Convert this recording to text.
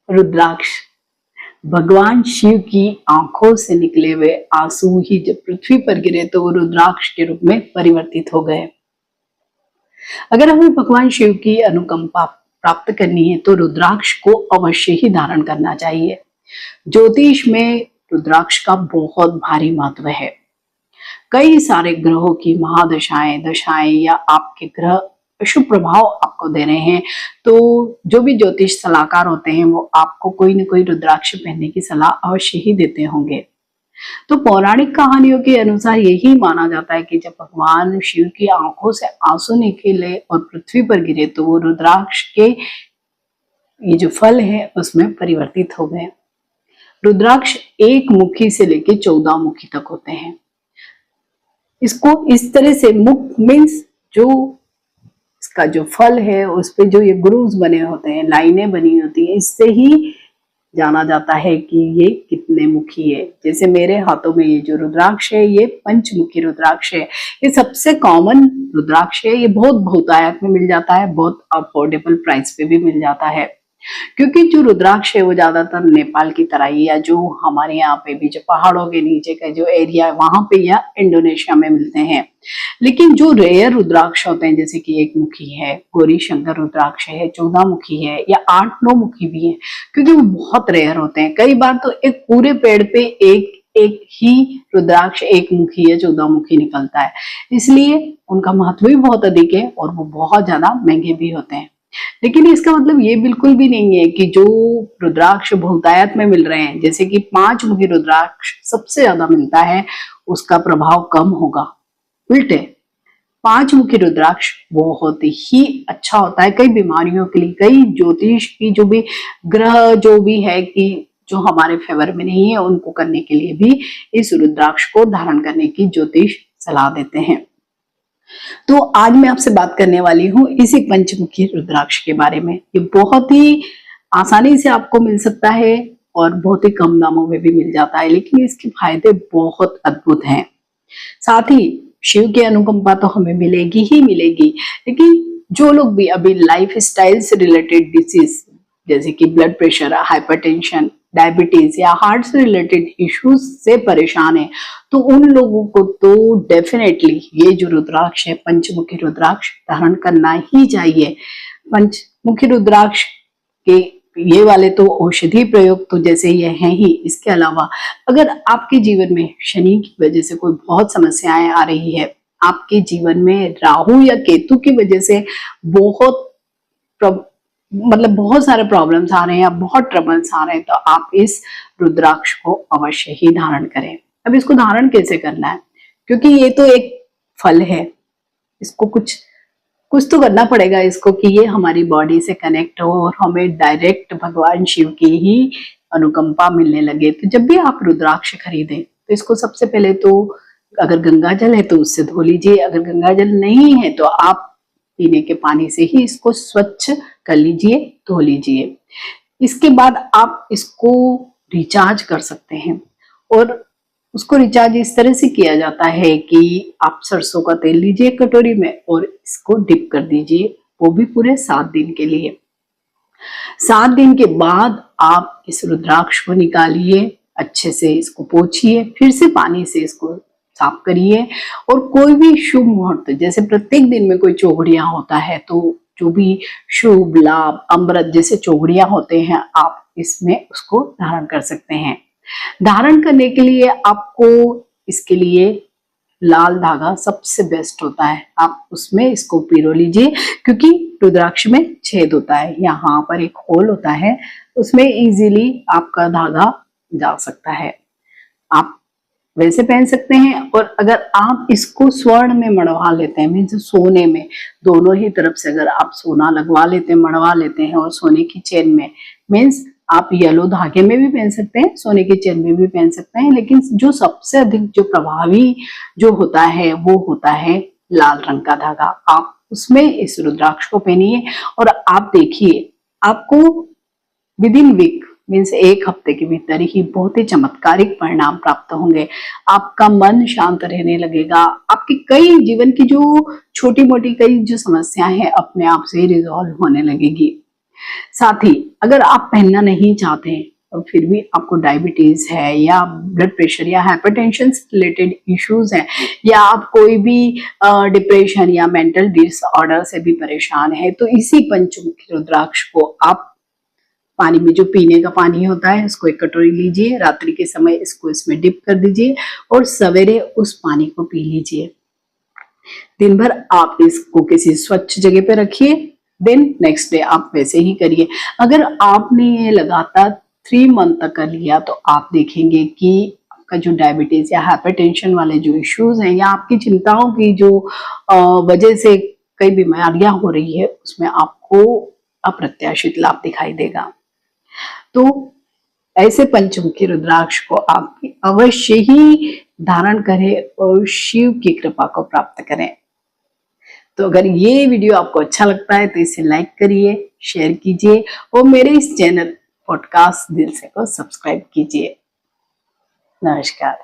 रुद्राक्ष भगवान शिव की आंखों से निकले हुए आंसू ही जब पृथ्वी पर गिरे तो वो रुद्राक्ष के रूप में परिवर्तित हो गए। अगर हमें भगवान शिव की अनुकंपा प्राप्त करनी है तो रुद्राक्ष को अवश्य ही धारण करना चाहिए। ज्योतिष में रुद्राक्ष का बहुत भारी महत्व है। कई सारे ग्रहों की महादशाएं दशाएं या आपके ग्रह शुभ प्रभाव आपको दे रहे हैं, तो जो भी ज्योतिष सलाहकार होते हैं वो आपको कोई न कोई रुद्राक्ष पहनने की सलाह अवश्य ही देते होंगे। तो पौराणिक कहानियों के अनुसार यही माना जाता है कि जब भगवान शिव की आंखों से आंसू निकले और पृथ्वी पर गिरे तो वो रुद्राक्ष के ये जो फल है उसमें परिवर्तित हो गए। रुद्राक्ष एक मुखी से लेकर 14 मुखी तक होते हैं। इसको इस तरह से मुख मीन्स जो इसका जो फल है उस पे जो ये ग्रूव्स बने होते हैं, लाइनें बनी होती हैं, इससे ही जाना जाता है कि ये कितने मुखी है। जैसे मेरे हाथों में ये जो रुद्राक्ष है ये पंचमुखी रुद्राक्ष है। ये सबसे कॉमन रुद्राक्ष है। ये बहुत बहुतायत में मिल जाता है, बहुत अफोर्डेबल प्राइस पे भी मिल जाता है। क्योंकि जो रुद्राक्ष है वो ज्यादातर नेपाल की तराई या जो हमारे यहाँ पे भी जो पहाड़ों के नीचे का जो एरिया है वहां पे या इंडोनेशिया में मिलते हैं। लेकिन जो रेयर रुद्राक्ष होते हैं जैसे कि 1 मुखी है, गौरी शंकर रुद्राक्ष है, 14 मुखी है या 8-9 मुखी भी है, क्योंकि वो बहुत रेयर होते हैं। कई बार तो एक पूरे पेड़ पे एक ही रुद्राक्ष 1 मुखी या 14 मुखी निकलता है, इसलिए उनका महत्व भी बहुत अधिक है और वो बहुत ज्यादा महंगे भी होते हैं। लेकिन इसका मतलब ये बिल्कुल भी नहीं है कि जो रुद्राक्ष बहुतायत में मिल रहे हैं, जैसे कि 5 मुखी रुद्राक्ष सबसे ज्यादा मिलता है, उसका प्रभाव कम होगा। उल्टे 5 मुखी रुद्राक्ष बहुत ही अच्छा होता है कई बीमारियों के लिए। कई ज्योतिष की जो भी ग्रह जो भी है कि जो हमारे फेवर में नहीं है उनको करने के लिए भी इस रुद्राक्ष को धारण करने की ज्योतिष सलाह देते हैं। तो आज मैं आपसे बात करने वाली हूँ इसी पंचमुखी रुद्राक्ष के बारे में। ये बहुत ही आसानी से आपको मिल सकता है और बहुत ही कम दामों में भी मिल जाता है, लेकिन इसके फायदे बहुत अद्भुत हैं। साथ ही शिव की अनुकंपा तो हमें मिलेगी ही मिलेगी, लेकिन जो लोग भी अभी लाइफ स्टाइल से रिलेटेड डिसीज जैसे कि ब्लड प्रेशर, हाइपरटेंशन, डायबिटीज या हार्ट से रिलेटेड इश्यूज से परेशान है तो उन लोगों को तो डेफिनेटली ये जो रुद्राक्ष है पंचमुखी रुद्राक्ष धारण करना ही चाहिए। पंचमुखी रुद्राक्ष के ये वाले तो औषधि प्रयोग तो जैसे ये हैं ही, इसके अलावा अगर आपके जीवन में शनि की वजह से कोई बहुत समस्याएं आ रही है, आपके जीवन में राहु या केतु की वजह से बहुत सारे प्रॉब्लम्स आ रहे हैं या बहुत ट्रबल्स आ रहे हैं, तो आप इस रुद्राक्ष को अवश्य ही धारण करें। अब इसको धारण कैसे करना है, क्योंकि ये तो एक फल है, इसको कुछ तो करना पड़ेगा इसको कि ये हमारी बॉडी से कनेक्ट हो और हमें डायरेक्ट भगवान शिव की ही अनुकंपा मिलने लगे। तो जब भी आप रुद्राक्ष खरीदें तो इसको सबसे पहले तो अगर गंगा जल है तो उससे धो लीजिए, अगर गंगा जल नहीं है तो आप पीने के पानी से ही इसको स्वच्छ कर लीजिए, धो लीजिए। इसके बाद आप इसको रिचार्ज कर सकते हैं और उसको रिचार्ज इस तरह से किया जाता है कि आप सरसों का तेल लीजिए कटोरी में और इसको डिप कर दीजिए, वो भी पूरे 7 दिन के लिए। 7 दिन के बाद आप इस रुद्राक्ष को निकालिए, अच्छे से इसको पोंछिए, फिर से पानी से इसको साफ करिए और कोई भी शुभ मुहूर्त जैसे प्रत्येक दिन में कोई चौघड़ियां होता है तो जो भी शुभ लाभ अमृत जैसे चौघड़ियां होते हैं आप इसमें उसको धारण कर सकते हैं। धारण करने के लिए आपको इसके लिए लाल धागा सबसे बेस्ट होता है, आप उसमें इसको पिरो लीजिए, क्योंकि रुद्राक्ष में छेद होता है, यहाँ पर एक होल होता है, उसमें इजीली आपका धागा जा सकता है। आप वैसे पहन सकते हैं और अगर आप इसको स्वर्ण में मढ़वा लेते हैं मीन्स सोने में, दोनों ही तरफ से अगर आप सोना लगवा लेते हैं, मढ़वा लेते हैं और सोने की चेन में, मीन्स आप येलो धागे में भी पहन सकते हैं, सोने की चेन में भी पहन सकते हैं, लेकिन जो सबसे अधिक जो प्रभावी जो होता है वो होता है लाल रंग का धागा। आप उसमें इस रुद्राक्ष को पहनिए और आप देखिए आपको विद इन वीक मीन्स 1 हफ्ते के भीतर ही बहुत ही चमत्कारिक परिणाम प्राप्त होंगे। आपका मन शांत रहने लगेगा, आपकी कई जीवन की जो छोटी मोटी कई जो समस्याएं हैं अपने आप से रिजॉल्व होने लगेगी। साथ ही अगर आप पहनना नहीं चाहते हैं और फिर भी आपको डायबिटीज है या ब्लड प्रेशर या हाइपरटेंशन से रिलेटेड इश्यूज हैं या आप कोई भी डिप्रेशन या मेंटल डिसऑर्डर से भी परेशान है, तो इसी पंचमुखी रुद्राक्ष को आप पानी में, जो पीने का पानी होता है, उसको एक कटोरी लीजिए, रात्रि के समय इसको इसमें डिप कर दीजिए और सवेरे उस पानी को पी लीजिए। दिन भर आप इसको किसी स्वच्छ जगह पे रखिए, देन नेक्स्ट डे आप वैसे ही करिए। अगर आपने ये लगातार 3 मंथ तक कर लिया तो आप देखेंगे कि आपका जो डायबिटीज या हाइपरटेंशन वाले जो इश्यूज हैं या आपकी चिंताओं की जो वजह से कई बीमारियां हो रही है, उसमें आपको अप्रत्याशित लाभ दिखाई देगा। तो ऐसे पंचमुखी रुद्राक्ष को आप अवश्य ही धारण करें और शिव की कृपा को प्राप्त करें। तो अगर ये वीडियो आपको अच्छा लगता है तो इसे लाइक करिए, शेयर कीजिए और मेरे इस चैनल पॉडकास्ट दिल से को सब्सक्राइब कीजिए। नमस्कार।